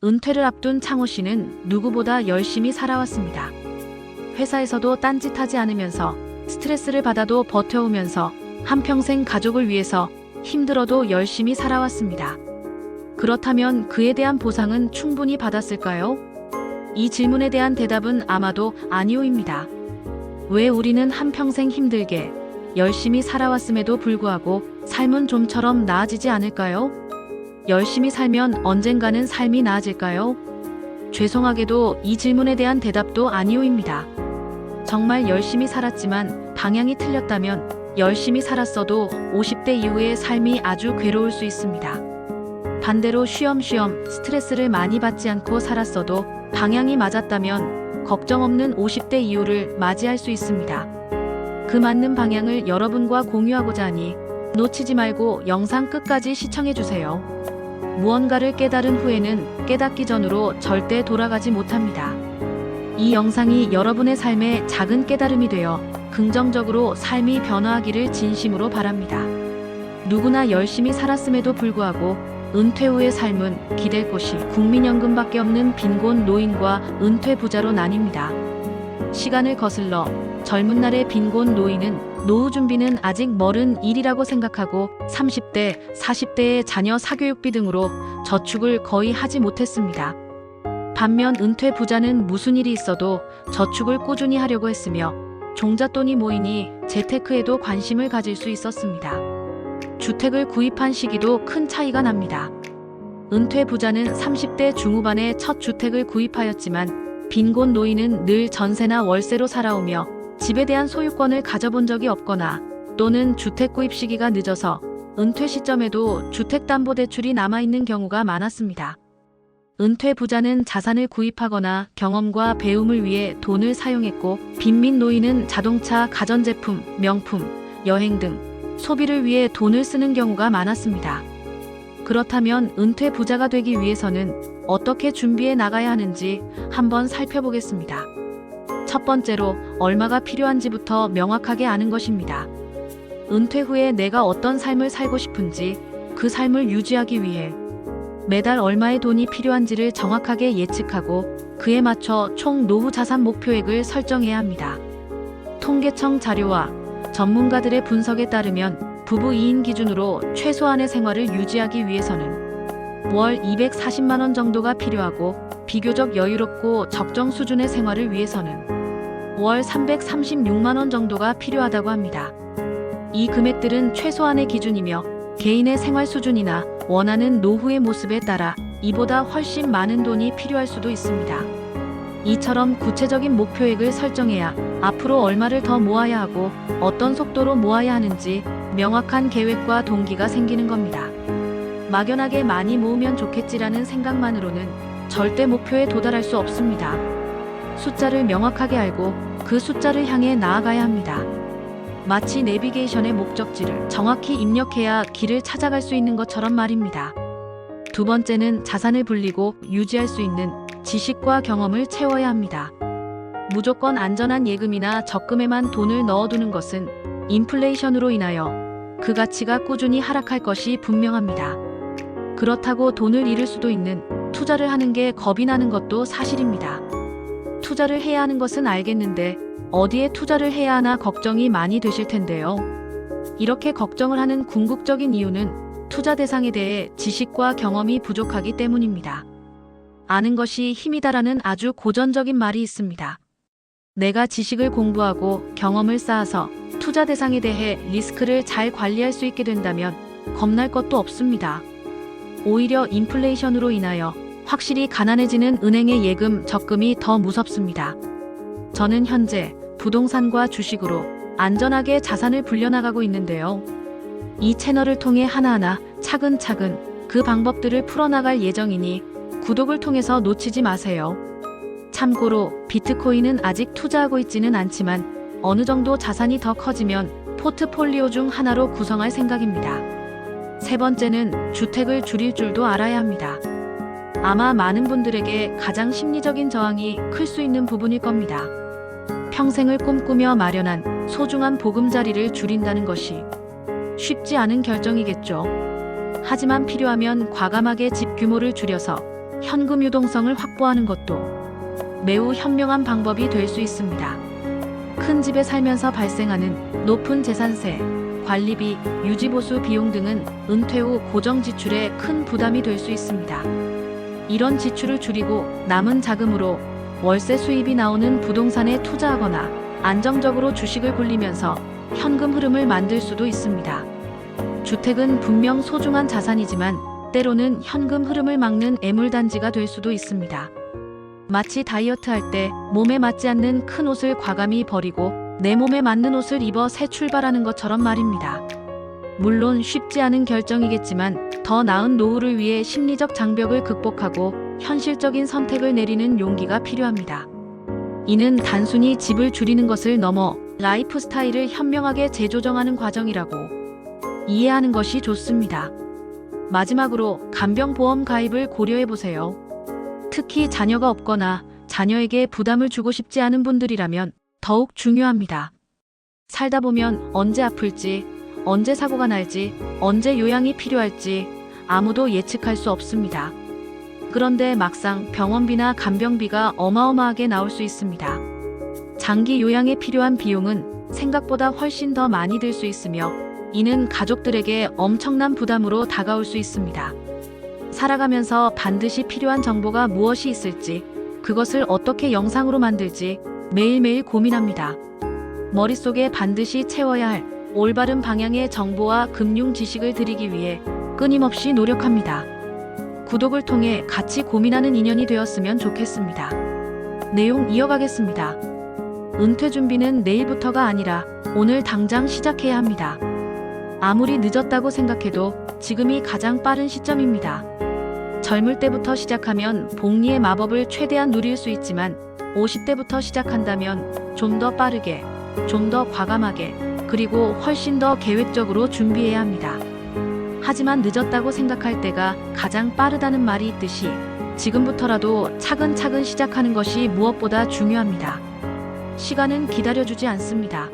은퇴를 앞둔 창호 씨는 누구보다 열심히 살아왔습니다. 회사에서도 딴짓하지 않으면서 스트레스를 받아도 버텨오면서 한평생 가족을 위해서 힘들어도 열심히 살아왔습니다. 그렇다면 그에 대한 보상은 충분히 받았을까요? 이 질문에 대한 대답은 아마도 아니오입니다. 왜 우리는 한평생 힘들게 열심히 살아왔음에도 불구하고 삶은 좀처럼 나아지지 않을까요? 열심히 살면 언젠가는 삶이 나아질까요? 죄송하게도 이 질문에 대한 대답도 아니오입니다. 정말 열심히 살았지만 방향이 틀렸다면 열심히 살았어도 50대 이후의 삶이 아주 괴로울 수 있습니다. 반대로 쉬엄쉬엄 스트레스를 많이 받지 않고 살았어도 방향이 맞았다면 걱정 없는 50대 이후를 맞이할 수 있습니다. 그 맞는 방향을 여러분과 공유하고자 하니 놓치지 말고 영상 끝까지 시청해주세요. 무언가를 깨달은 후에는 깨닫기 전으로 절대 돌아가지 못합니다. 이 영상이 여러분의 삶에 작은 깨달음이 되어 긍정적으로 삶이 변화하기를 진심으로 바랍니다. 누구나 열심히 살았음에도 불구하고 은퇴 후의 삶은 기댈 곳이 국민연금밖에 없는 빈곤 노인과 은퇴 부자로 나뉩니다. 시간을 거슬러 젊은 날의 빈곤 노인은 노후 준비는 아직 멀은 일이라고 생각하고 30대, 40대의 자녀 사교육비 등으로 저축을 거의 하지 못했습니다. 반면 은퇴 부자는 무슨 일이 있어도 저축을 꾸준히 하려고 했으며 종잣돈이 모이니 재테크에도 관심을 가질 수 있었습니다. 주택을 구입한 시기도 큰 차이가 납니다. 은퇴 부자는 30대 중후반에 첫 주택을 구입하였지만 빈곤 노인은 늘 전세나 월세로 살아오며 집에 대한 소유권을 가져본 적이 없거나 또는 주택 구입 시기가 늦어서 은퇴 시점에도 주택담보대출이 남아있는 경우가 많았습니다. 은퇴 부자는 자산을 구입하거나 경험과 배움을 위해 돈을 사용했고 빈민 노인은 자동차, 가전제품, 명품, 여행 등 소비를 위해 돈을 쓰는 경우가 많았습니다. 그렇다면 은퇴 부자가 되기 위해서는 어떻게 준비해 나가야 하는지 한번 살펴보겠습니다. 첫 번째로 얼마가 필요한지부터 명확하게 아는 것입니다. 은퇴 후에 내가 어떤 삶을 살고 싶은지 그 삶을 유지하기 위해 매달 얼마의 돈이 필요한지를 정확하게 예측하고 그에 맞춰 총 노후 자산 목표액을 설정해야 합니다. 통계청 자료와 전문가들의 분석에 따르면 부부 2인 기준으로 최소한의 생활을 유지하기 위해서는 월 240만 원 정도가 필요하고 비교적 여유롭고 적정 수준의 생활을 위해서는 월 336만 원 정도가 필요하다고 합니다. 이 금액들은 최소한의 기준이며 개인의 생활 수준이나 원하는 노후의 모습에 따라 이보다 훨씬 많은 돈이 필요할 수도 있습니다. 이처럼 구체적인 목표액을 설정해야 앞으로 얼마를 더 모아야 하고 어떤 속도로 모아야 하는지 명확한 계획과 동기가 생기는 겁니다. 막연하게 많이 모으면 좋겠지라는 생각만으로는 절대 목표에 도달할 수 없습니다. 숫자를 명확하게 알고 그 숫자를 향해 나아가야 합니다. 마치 내비게이션의 목적지를 정확히 입력해야 길을 찾아갈 수 있는 것처럼 말입니다. 두 번째는 자산을 불리고 유지할 수 있는 지식과 경험을 채워야 합니다. 무조건 안전한 예금이나 적금에만 돈을 넣어두는 것은 인플레이션으로 인하여 그 가치가 꾸준히 하락할 것이 분명합니다. 그렇다고 돈을 잃을 수도 있는 투자를 하는 게 겁이 나는 것도 사실입니다. 투자를 해야 하는 것은 알겠는데 어디에 투자를 해야 하나 걱정이 많이 되실 텐데요. 이렇게 걱정을 하는 궁극적인 이유는 투자 대상에 대해 지식과 경험이 부족하기 때문입니다. 아는 것이 힘이다라는 아주 고전적인 말이 있습니다. 내가 지식을 공부하고 경험을 쌓아서 투자 대상에 대해 리스크를 잘 관리할 수 있게 된다면 겁날 것도 없습니다. 오히려 인플레이션으로 인하여 확실히 가난해지는 은행의 예금, 적금이 더 무섭습니다. 저는 현재 부동산과 주식으로 안전하게 자산을 불려나가고 있는데요. 이 채널을 통해 하나하나 차근차근 그 방법들을 풀어나갈 예정이니 구독을 통해서 놓치지 마세요. 참고로 비트코인은 아직 투자하고 있지는 않지만 어느 정도 자산이 더 커지면 포트폴리오 중 하나로 구성할 생각입니다. 세 번째는 주택을 줄일 줄도 알아야 합니다. 아마 많은 분들에게 가장 심리적인 저항이 클 수 있는 부분일 겁니다. 평생을 꿈꾸며 마련한 소중한 보금자리를 줄인다는 것이 쉽지 않은 결정이겠죠. 하지만 필요하면 과감하게 집 규모를 줄여서 현금 유동성을 확보하는 것도 매우 현명한 방법이 될 수 있습니다. 큰 집에 살면서 발생하는 높은 재산세, 관리비, 유지보수 비용 등은 은퇴 후 고정 지출에 큰 부담이 될 수 있습니다. 이런 지출을 줄이고 남은 자금으로 월세 수입이 나오는 부동산에 투자하거나 안정적으로 주식을 굴리면서 현금 흐름을 만들 수도 있습니다. 주택은 분명 소중한 자산이지만 때로는 현금 흐름을 막는 애물단지가 될 수도 있습니다. 마치 다이어트 할 때 몸에 맞지 않는 큰 옷을 과감히 버리고 내 몸에 맞는 옷을 입어 새 출발하는 것처럼 말입니다. 물론 쉽지 않은 결정이겠지만 더 나은 노후를 위해 심리적 장벽을 극복하고 현실적인 선택을 내리는 용기가 필요합니다. 이는 단순히 집을 줄이는 것을 넘어 라이프 스타일을 현명하게 재조정하는 과정이라고 이해하는 것이 좋습니다. 마지막으로 간병보험 가입을 고려해 보세요. 특히 자녀가 없거나 자녀에게 부담을 주고 싶지 않은 분들이라면 더욱 중요합니다. 살다 보면 언제 아플지, 언제 사고가 날지, 언제 요양이 필요할지 아무도 예측할 수 없습니다. 그런데 막상 병원비나 간병비가 어마어마하게 나올 수 있습니다. 장기 요양에 필요한 비용은 생각보다 훨씬 더 많이 들 수 있으며 이는 가족들에게 엄청난 부담으로 다가올 수 있습니다. 살아가면서 반드시 필요한 정보가 무엇이 있을지, 그것을 어떻게 영상으로 만들지 매일매일 고민합니다. 머릿속에 반드시 채워야 할 올바른 방향의 정보와 금융 지식을 드리기 위해 끊임없이 노력합니다. 구독을 통해 같이 고민하는 인연이 되었으면 좋겠습니다. 내용 이어가겠습니다. 은퇴 준비는 내일부터가 아니라 오늘 당장 시작해야 합니다. 아무리 늦었다고 생각해도 지금이 가장 빠른 시점입니다. 젊을 때부터 시작하면 복리의 마법을 최대한 누릴 수 있지만 50대부터 시작한다면 좀 더 빠르게, 좀 더 과감하게, 그리고 훨씬 더 계획적으로 준비해야 합니다. 하지만 늦었다고 생각할 때가 가장 빠르다는 말이 있듯이 지금부터라도 차근차근 시작하는 것이 무엇보다 중요합니다. 시간은 기다려주지 않습니다.